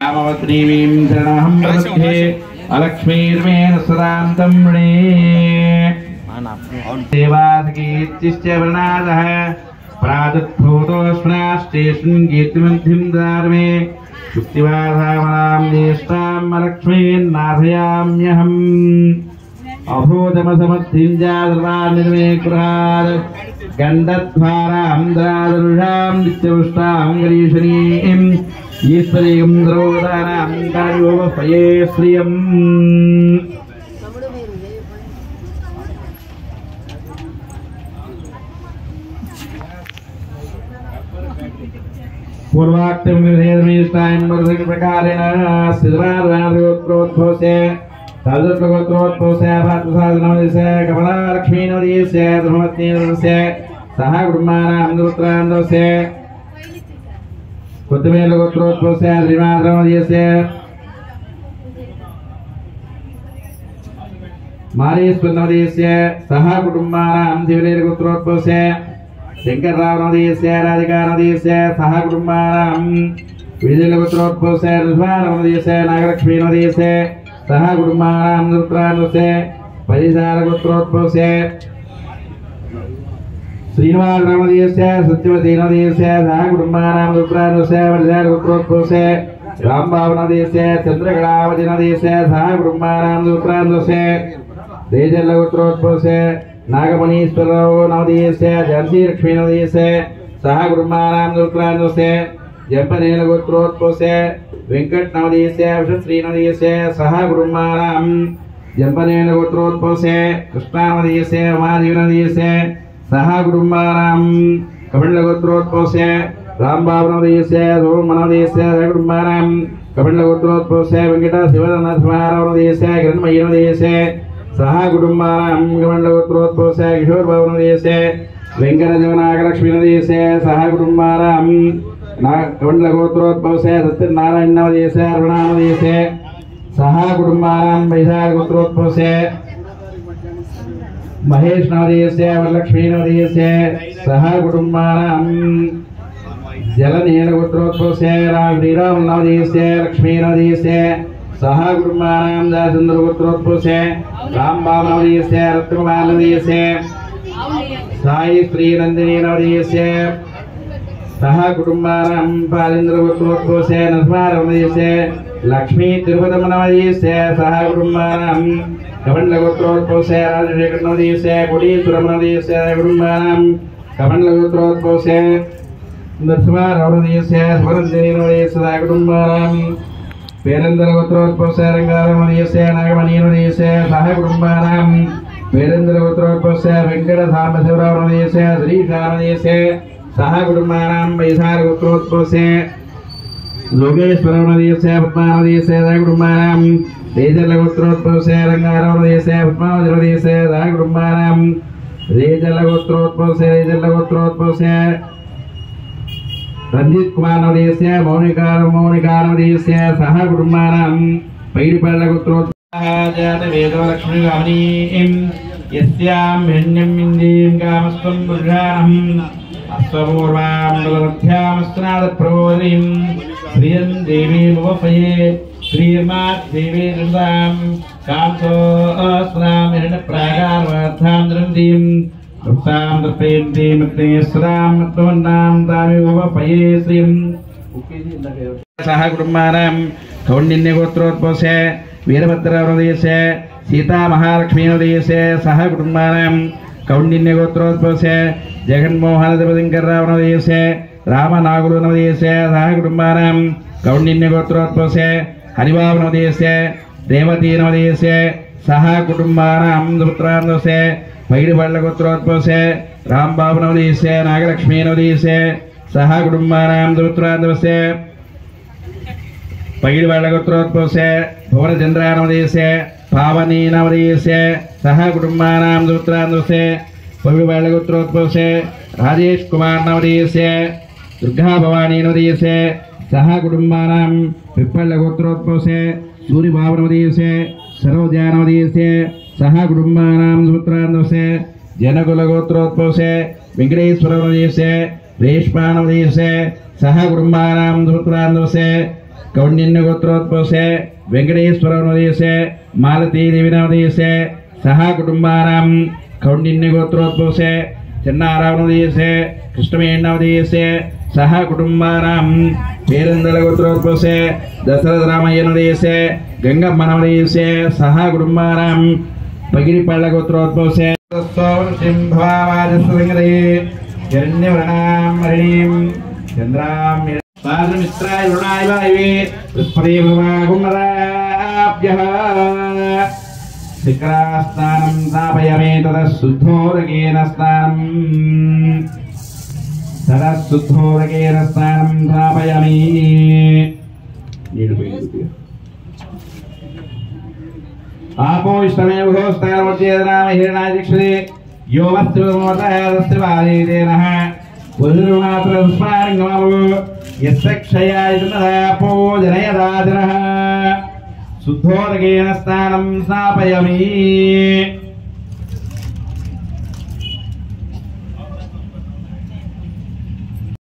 रामवत्रीवीं शरणमहं प्रपद्ये अलक्ष्मीर्मेण सदां तम्णे देवासकीर्तिश्च वर्णादः प्रादुद्भूतोऽस्मनास्तेऽस्मिन् कीर्तिमन्थिं दार्मे शुक्तिवासामनां ज्येष्ठां अलक्ष्मीर्नाथयाम्यहम् अभूतमसमद्धिं जातर्वान्निर्मे गृहात् गन्धद्वारां द्रादरुषां नित्यपुष्टां गरीषणीम् ईश्वरीं द्रौदानां कार्योपये श्रियम् पूर्वाक्तं निर्देशमेष्टायं वर्धकप्रकारेण सिद्धार्वादगोत्रोद्भवस्य तदुर्गोत्रोद्भवस्य भातसाधनमदिस्य कमलालक्ष्मीनदीस्य धर्मवत्यस्य सह कुटुम्बानां दुत्रान्दस्य कुतुमेलगोत्रोद्भवस्य श्रीमाधवमदीस्य मारीश्वरनदीस्य सह कुटुम्बानां दिवलेलगोत्रोद्भवस्य शंकररावनदीस्य राधिकानदीस्य सह कुटुम्बानां विजयलगोत्रोद्भवस्य ऋष्वानदीस्य नागलक्ष्मीनदीस्य सह कुटुम्बानां दुत्रान्दस्य परिसारगोत्रोद्भवस्य श्रीनिवासरामदीस्य सत्यवतीनदीस्य सह कुटुम्बानां दुत्रान्दस्य परिसारगोत्रोद्भवस्य रामबाबुनदीस्य चंद्रकलावतीनदीस्य सह कुटुम्बानां दुत्रान्दस्य देजलगोत्रोद्भवस्य नागमणीश्वरराव नवदीस्य झंसी लक्ष्मी नवदीस्य सह कुटुम्बानां दुत्रान्दस्य जंपनेलगोत्रोद्भवस्य वेंकट नवदीस्य विश्वश्री नवदीस्य सह कुटुम्बानां जंपनेलगोत्रोद्भवस्य कृष्णानवदीस्य उमादेवीनदीस्य सह कुटुम्बानां कमण्डलगोत्रोद्भवस्य रामबाबुनदीस्य सोमनदीस्य सह कुटुम्बानां कमण्डलगोत्रोद्भवस्य वेंकट शिवनरसिंहरावनदीस्य किरणमयीनदीस्य सह कुटुम्बानां कमण्डलगोत्रोद्भवस्य किशोरबाबुनदीस्य वेंकटदेवनागलक्ष्मीनदीस्य सह कुटुम्बानां कमण्डलगोत्रोद्भवस्य सत्यनारायणनदीस्य अरुणानदीस्य सह कुटुम्बानां वैशाखगोत्रोद्भवस्य महेशनदीस्य वरलक्ष्मीनदीस्य सह कुटुम्बानां जलनीलगोत्रोद्भवस्य श्रीरामनदीस्य लक्ष्मीनदीस्य सह कुटुम्बानां दासचन्द्रगोत्रोद्भवस्य रामबाबुनदीस्य रत्नकुमारनदीस्य साई श्रीनन्दिनीनदीस्य सह कुटुम्बानां पालेन्द्रगोत्रोद्भवस्य नरसिंहरावनदीस्य लक्ष्मी तिरुपतमनदीस्य सह कुटुम्बानां कमण्डलगोत्रोद्भवस्य राजशेखरनदीस्य कोडीश्वरनदीस्य कुटुम्बानां कमण्डलगोत्रोद्भवस्य नरसिंहरावनदीस्य सुवर्णनदीस्य सह कुटुम्बानां पेरंदलगोत्रोद्भवस्य रंगारमदीस्य नागमणीनदीस्य सह कुटुम्बानां पेरंदलगोत्रोद्भवस्य वेंकटसांबशिवरावनदीस्य श्रीशानदीस्य सह कुटुम्बानां वैशाखगोत्रोद्भवस्य योगेश्वरनदीस्य पद्मानदीस्य सह कुटुम्बानां रेजलगोत्रोद्भवस्य रंगारमदीस्य पद्मावतीनदीस्य सह कुटुम्बानां रेजलगोत्रोद्भवस्य रंजित कुमार नवदीस्य मौनिकारमदीस्य सह कुटुम्बानां पैडिपल्लगोत्रोद्भवस्य वेदलक्ष्मीवामनीं यस्यां हिरण्यं इन्दीं कामस्त्वं पुरुषाणम् अश्वपूर्वां बलमध्यामस्नादप्रबोधिनीं श्रियं देवीमुपये श्रीर्मादेवी नृतां कांसोऽस्नां हिरण्यप्रागारमर्थां दृन्दीं रुक्तां दर्पयन्तीं अग्नेश्वरां मत्वन्नां तामिवपये श्रियं सह कुटुम्बानां कौण्डिन्यगोत्रोद्भवस्य वीरभद्रनदीस्य सीतामहालक्ष्मीनदीस्य सह कुटुम्बानां कौण्डिन्यगोत्रोद्भवस्य जगन्मोहनदेवशङ्कररावनदीस्य रामनागुलनदीस्य सह कुटुम्बानां कौण्डिन्यगोत्रोद्भवस्य हरिबाबुनदीस्य देवतीनदीस्य सह कुटुम्बानां दुत्रान्दस्य पैडिपल्लगोत्रोद्भवस्य रामबाबुनदीस्य नागलक्ष्मीनदीस्य सह कुटुम्बानां दुत्रान्दस्य पैडिपल्लगोत्रोद्भवस्य भुवनचन्द्रानदीस्य पावनीनदीस्य सह कुटुम्बानां दुत्रान्दस्य पैडिपल्लगोत्रोद्भवस्य राजेश कुमार नवदीस्य दुर्गा भवानीनदीस्य सह कुटुम्बानां पिप्पल्लगोत्रोद्भवस्य सूर्यबाबुनदीस्य सरोजानदीस्य सह कुटुम्बानां दुत्रान्दस्य जनकुलगोत्रोद्भवस्य वेंकटेश्वरनदीस्य रेष्मानदीस्य सह कुटुम्बानां दुत्रान्दस्य कौण्डिन्यगोत्रोद्भवसे वेंकटेश्वरनवदेशे मालतीदेवीनवदेशे सह कुटुम्बानां कौण्डिन्यगोत्रोद्भवसे चन्नारावनवदेशे कृष्णवेणनवदेशे सह कुटुम्बानां पेरन्दलगोत्रोद्भवसे दशरथरामय्यनवदेशे गंगम्मनवदेशे सह कुटुम्बानां पगिरिपल्लगोत्रोद्भवसे चंद्रां मित्राय रुणाय वायवे बृहस्पति भवाकुमराभ्यः शिखरास्नानं स्थापयामि ततः शुद्धोदकेन स्नानं स्थापयामि आपो इष्टमेव घोष्टारमुच्येतनाम हिरणादिक्षते यो वस्त्रोमोदयस्त्रिवादेनः पुरुषमात्रस्मारिङ्गमवो यस्य क्षयायतनदापो जनयदादिनः शुद्धोदकेन स्नानं स्थापयामि।